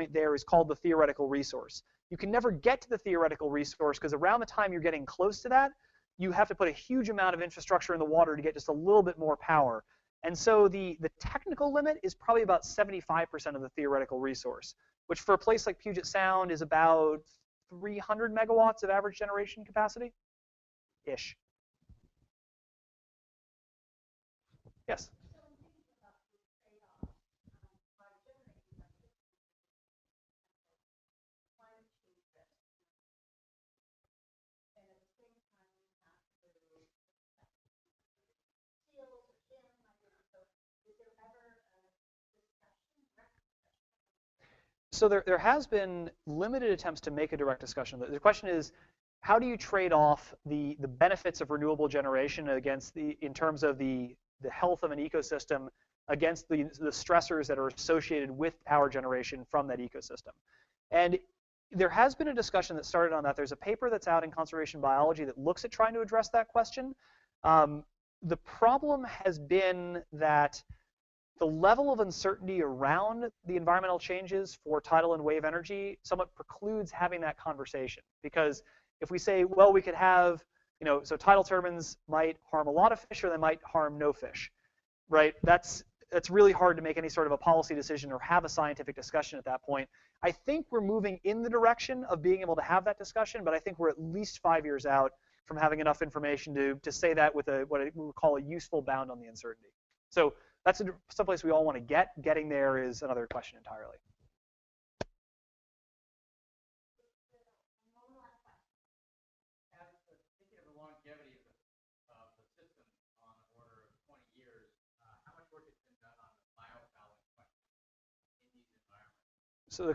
point there is called the theoretical resource. You can never get to the theoretical resource because around the time you're getting close to that, you have to put a huge amount of infrastructure in the water to get just a little bit more power. And so the technical limit is probably about 75% of the theoretical resource, which for a place like Puget Sound is about 300 megawatts of average generation capacity-ish. Yes? So there has been limited attempts to make a direct discussion. The question is, how do you trade off the benefits of renewable generation against in terms of the health of an ecosystem against the stressors that are associated with power generation from that ecosystem? And there has been a discussion that started on that. There's a paper that's out in conservation biology that looks at trying to address that question. The problem has been that the level of uncertainty around the environmental changes for tidal and wave energy somewhat precludes having that conversation. Because if we say, well, we could have, so tidal turbines might harm a lot of fish or they might harm no fish, right? That's really hard to make any sort of a policy decision or have a scientific discussion at that point. I think we're moving in the direction of being able to have that discussion, but I think we're at least 5 years out from having enough information to say that with what we would call a useful bound on the uncertainty. So that's someplace we all want to get. Getting there is another question entirely.